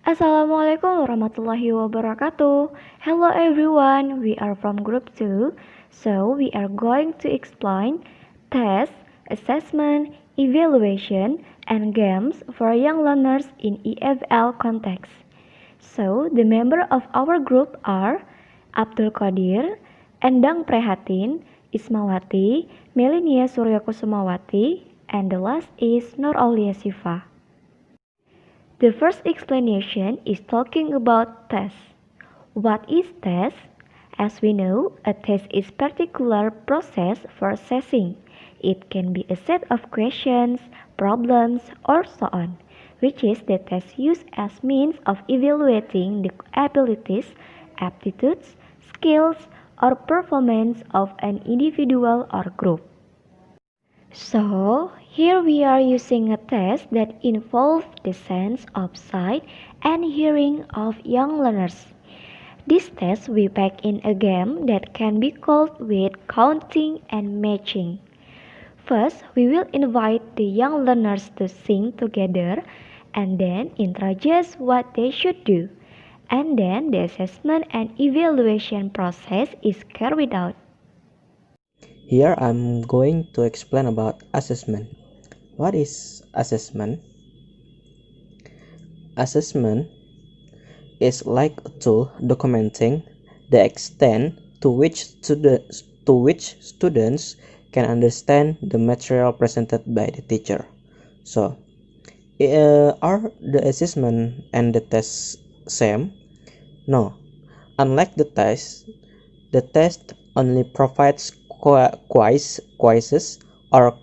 Assalamualaikum warahmatullahi wabarakatuh. Hello everyone, we are from group 2. So we are going to explain test, assessment, evaluation, and games for young learners in EFL context. So the members of our group are Abdul Qadir, Endang Prehatin, Ismawati, Melinia Suryo Kusumowati, and the last is Aulia Shifa. The first explanation is talking about test. What is test? As we know, a test is a particular process for assessing. It can be a set of questions, problems, or so on, which is the test used as means of evaluating the abilities, aptitudes, skills, or performance of an individual or group. So, here we are using a test that involves the sense of sight and hearing of young learners. This test we pack in a game that can be called with counting and matching. First, we will invite the young learners to sing together and then introduce what they should do. And then the assessment and evaluation process is carried out. Here I'm going to explain about assessment. What is assessment? Assessment is like a tool documenting the extent to which students can understand the material presented by the teacher. So, are the assessment and the test same? No. Unlike the test only provides quizzes or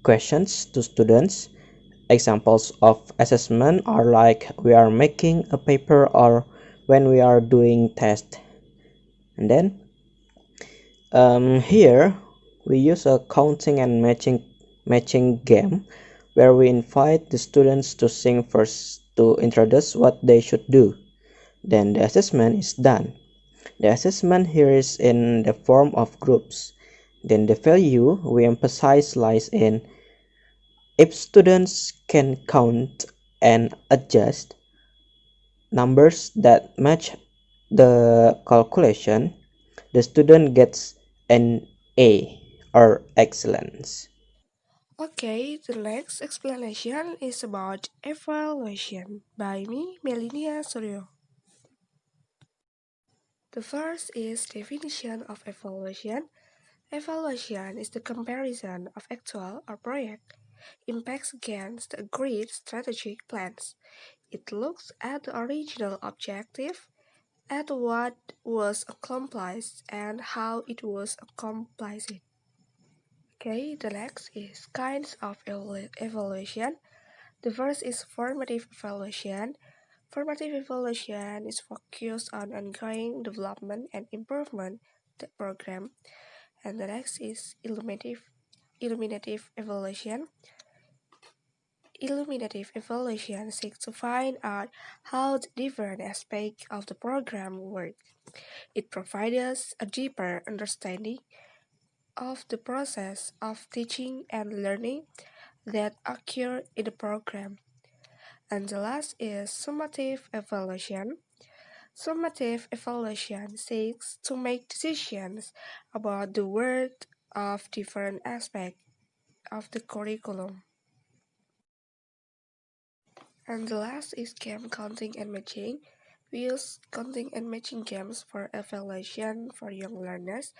questions to students. Examples of assessment are like we are making a paper or when we are doing test. And then here we use a counting and matching game where we invite the students to sing first to introduce what they should do. Then the assessment is done. The assessment here is in the form of groups. Then the value we emphasize lies in if students can count and adjust numbers that match the calculation, the student gets an A or excellence. Okay, the next explanation is about evaluation by me, Melinia Suryo. The first is definition of evaluation. Evaluation is the comparison of actual or project impacts against the agreed strategic plans. It looks at the original objective, at what was accomplished and how it was accomplished. Okay, the next is kinds of evaluation. The first is formative evaluation. Formative evaluation is focused on ongoing development and improvement of the program. And the next is illuminative evaluation. Illuminative evaluation seeks to find out how the different aspects of the program work. It provides us a deeper understanding of the process of teaching and learning that occur in the program. And the last is summative evaluation. Summative evaluation seeks to make decisions about the work of different aspects of the curriculum. And the last is game counting and matching. We use counting and matching games for evaluation for young learners.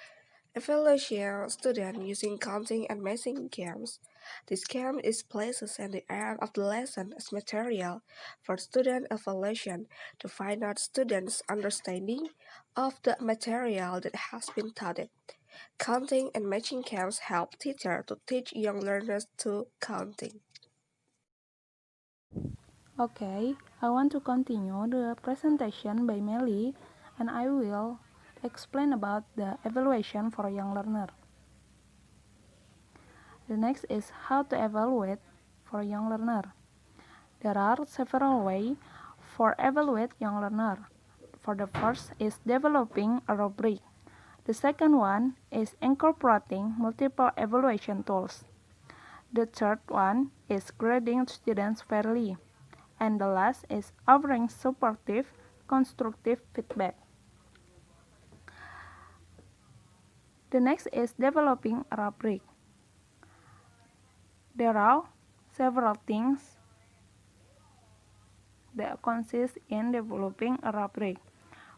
Evaluation students using counting and matching games. This game is placed at the end of the lesson as material for student evaluation to find out students' understanding of the material that has been taught. Counting and matching games help teachers to teach young learners to counting. Okay, I want to continue the presentation by Meli and I will explain about the evaluation for young learner. The next is how to evaluate for young learner. There are several ways for evaluate young learner. For the first is developing a rubric. The second one is incorporating multiple evaluation tools. The third one is grading students fairly. And the last is offering supportive, constructive feedback. The next is developing a rubric. There are several things that consist in developing a rubric.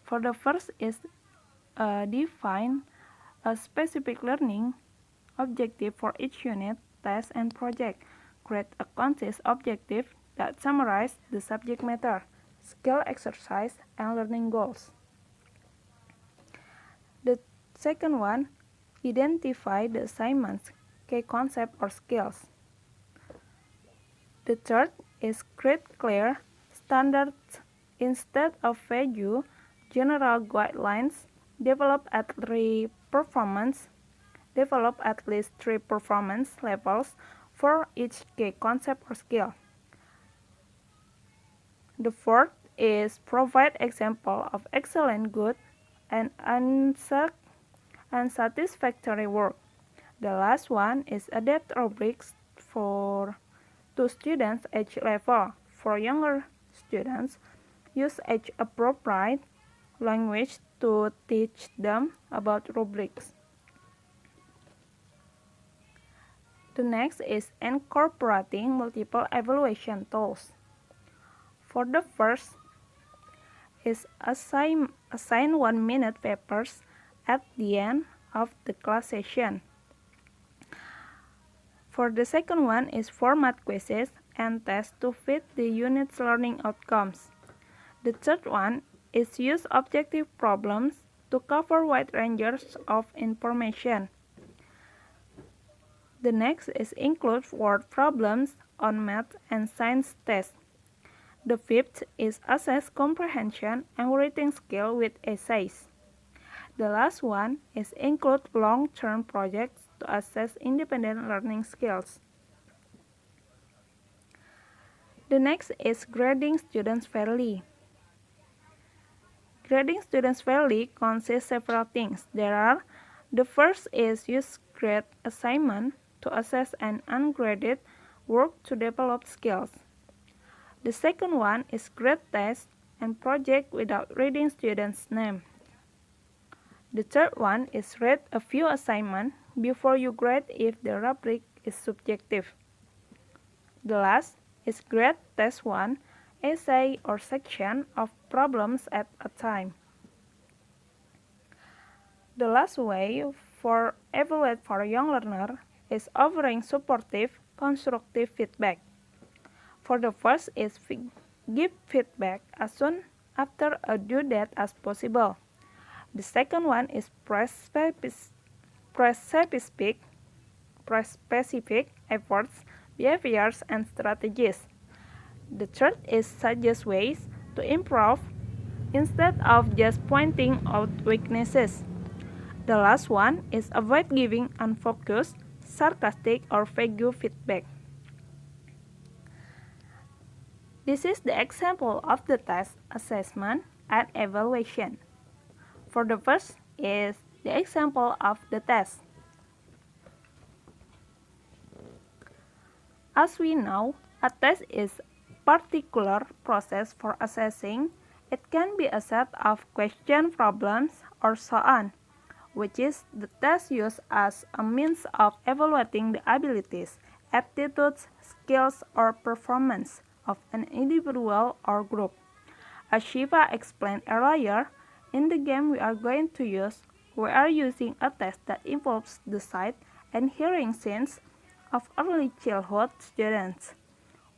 For the first is define a specific learning objective for each unit, test, and project. Create a concise objective that summarizes the subject matter, skill exercise, and learning goals. The second one, identify the assignment's key concept or skills. The third is create clear standards instead of vague general guidelines. Develop at least three performance levels for each key concept or skill. The fourth is provide example of excellent, good, and unsatisfactory work. The last one is adapt rubrics to students' age level. For younger students, use age-appropriate language to teach them about rubrics. The next is incorporating multiple evaluation tools. For the first is assign 1-minute papers at the end of the class session. For the second one is format quizzes and tests to fit the unit's learning outcomes. The third one is use objective problems to cover wide ranges of information. The next is include word problems on math and science tests. The fifth is assess comprehension and reading skill with essays. The last one is include long-term projects to assess independent learning skills. The next is grading students fairly. Grading students fairly consists several things. The first is use grade assignment to assess an ungraded work to develop skills. The second one is grade test and project without reading students' name. The third one is read a few assignments before you grade if the rubric is subjective. The last is grade test 1, essay or section of problems at a time. The last way for evaluate for a young learner is offering supportive, constructive feedback. For the first is give feedback as soon after a due date as possible. The second one is specific efforts, behaviors, and strategies. The third is suggest ways to improve instead of just pointing out weaknesses. The last one is avoid giving unfocused, sarcastic, or vague feedback. This is the example of the test, assessment, and evaluation. For the first is the example of the test. As we know, a test is a particular process for assessing. It can be a set of question problems or so on, which is the test used as a means of evaluating the abilities, aptitudes, skills, or performance of an individual or group. As Shifa explained earlier, in the game we are using a test that involves the sight and hearing sense of early childhood students.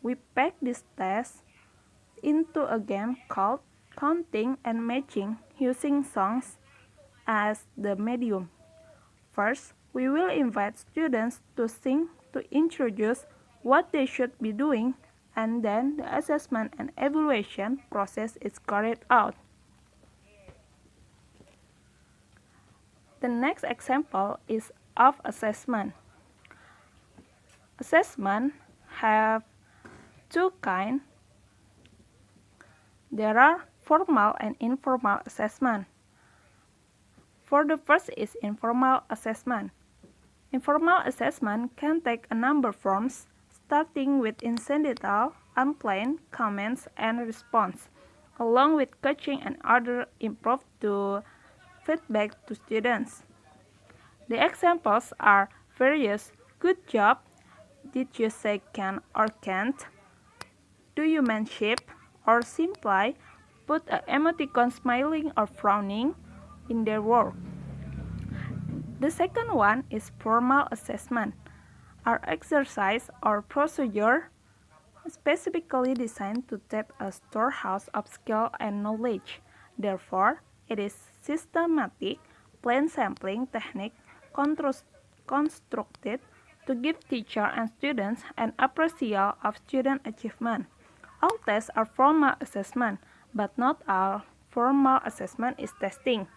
We pack this test into a game called Counting and Matching using songs as the medium. First, we will invite students to sing to introduce what they should be doing, and then the assessment and evaluation process is carried out. The next example is of assessment. Assessment have two kinds. There are formal and informal assessment. For the first is informal assessment. Informal assessment can take a number of forms, starting with incidental unplanned comments and response, along with coaching and other improve to feedback to students. The examples are various good job, did you say can or can't, do you mean shape, or simply put a emoticon smiling or frowning in their work. The second one is formal assessment, are exercise or procedure specifically designed to tap a storehouse of skill and knowledge. Therefore, it is systematic, plain sampling technique constructed to give teacher and students an appraisal of student achievement. All tests are formal assessment, but not all formal assessment is testing.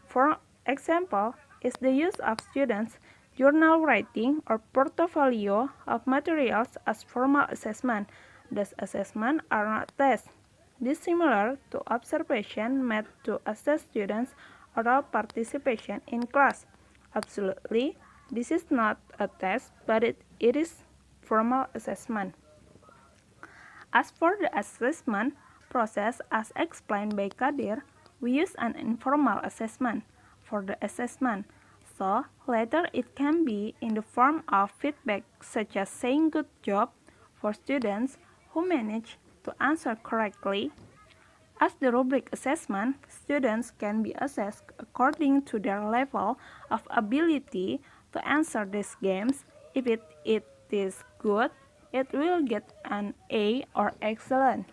For example, is the use of students' journal writing or portfolio of materials as formal assessment. These assessments are not tests. This is similar to observation made to assess students' oral participation in class. Absolutely, this is not a test, but it is formal assessment. As for the assessment process as explained by Qadir, we use an informal assessment for the assessment. So later it can be in the form of feedback such as saying good job for students who manage to answer correctly. As the rubric assessment, students can be assessed according to their level of ability to answer these games. If it is good, it will get an A or excellent.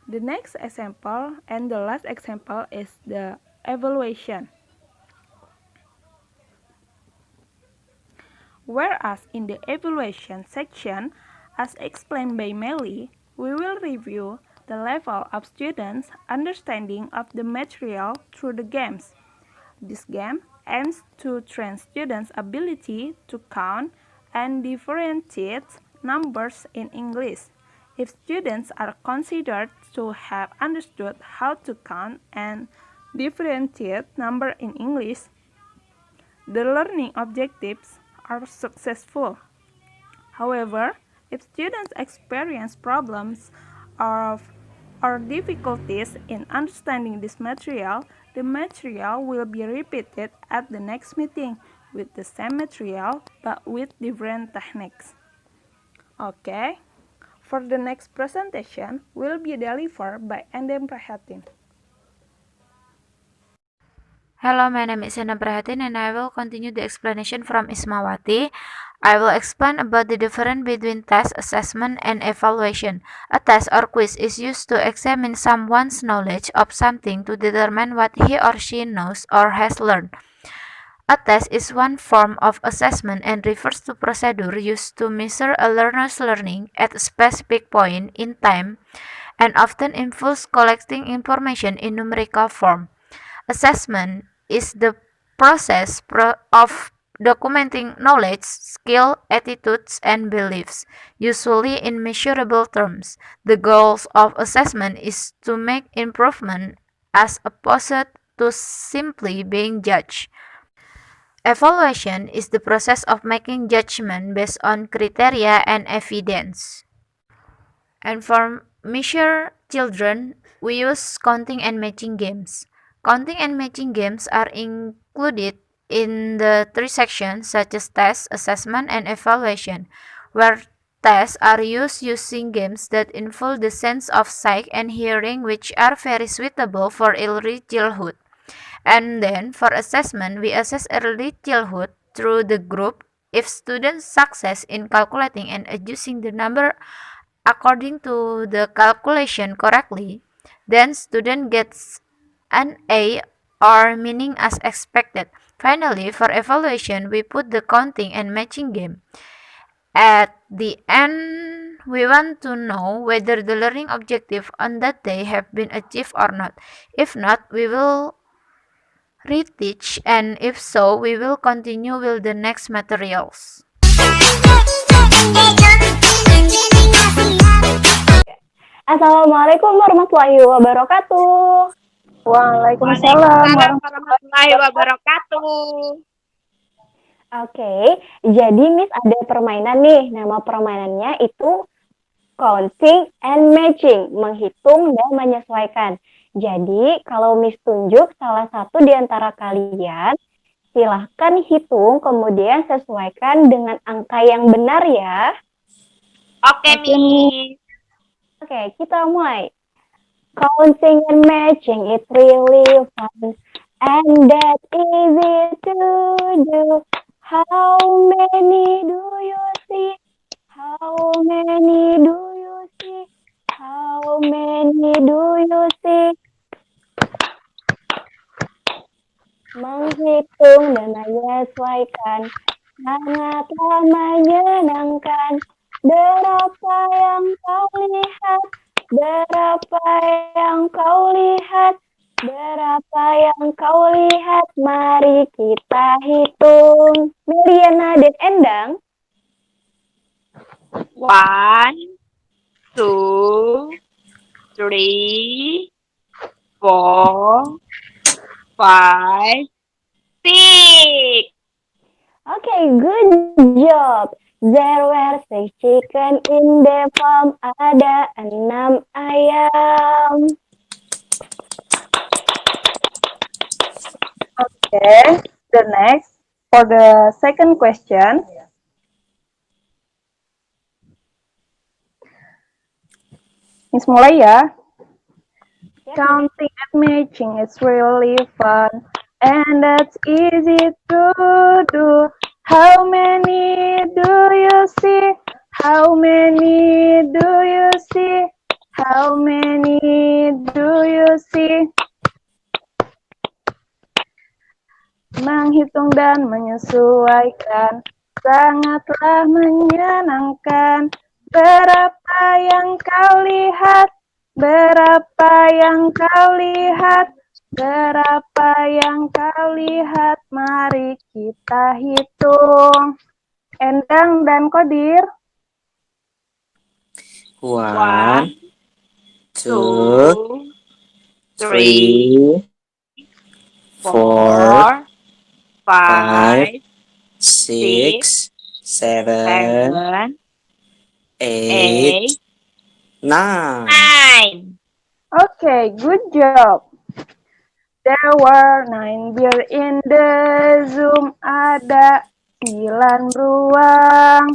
The next example and the last example is the evaluation. Whereas in the evaluation section, as explained by Meli, we will review the level of students' understanding of the material through the games. This game aims to train students' ability to count and differentiate numbers in English. If students are considered to have understood how to count and differentiate numbers in English, the learning objectives are successful. However, if students experience problems or difficulties in understanding this material, the material will be repeated at the next meeting with the same material but with different techniques. Okay, for the next presentation will be delivered by Endang Prehatin. Hello, my name is Endang Prehatin and I will continue the explanation from Ismawati. I will explain about the difference between test, assessment, and evaluation. A test or quiz is used to examine someone's knowledge of something to determine what he or she knows or has learned. A test is one form of assessment and refers to procedure used to measure a learner's learning at a specific point in time and often involves collecting information in numerical form. Assessment is the process of documenting knowledge, skill, attitudes, and beliefs, usually in measurable terms. The goals of assessment is to make improvement as opposed to simply being judged. Evaluation is the process of making judgment based on criteria and evidence. And for measure children, we use counting and matching games. Counting and matching games are included in the three sections such as test, assessment, and evaluation, where tests are used using games that involve the sense of sight and hearing, which are very suitable for early childhood. And then for assessment, we assess early childhood through the group. If students success in calculating and adjusting the number according to the calculation correctly, then student gets an A or meaning as expected. Finally, for evaluation, we put the counting and matching game. At the end, we want to know whether the learning objective on that day have been achieved or not. If not, we will reteach, and if so, we will continue with the next materials. Assalamualaikum warahmatullahi wabarakatuh. Waalaikumsalam warahmatullahi wabarakatuh. Oke, jadi Miss ada permainan nih. Nama permainannya itu counting and matching, menghitung dan menyesuaikan. Jadi, kalau Miss tunjuk salah satu di antara kalian, silahkan hitung, kemudian sesuaikan dengan angka yang benar ya. Oke, Miss. Oke, kita mulai. Counting and matching, it's really fun. And that easy to do. How many do you see? How many do you see? How many do you see? Menghitung dan menyesuaikan sangatlah menyenangkan. Berapa yang kau lihat? Berapa yang kau lihat? Berapa yang kau lihat? Mari kita hitung. Melinia dan Endang. 1, 2, 3, 4, 5, 6. Okay, good job. There were 6 chicken in the farm. Ada 6 ayam. Okay, the next, for the second question. Miss mulai ya. Counting and matching is really fun, and that's easy to do. How many do you see? How many do you see? How many do you see? Menghitung dan menyesuaikan sangatlah menyenangkan. Berapa yang kau lihat? Berapa yang kau lihat? Berapa yang kau lihat? Mari kita hitung. Endang dan Qadir. 1, 2, 3, 4, 5, 6, 7, 8, 9. Okay, good job. There were 9 beer in the Zoom. Ada 9 beruang.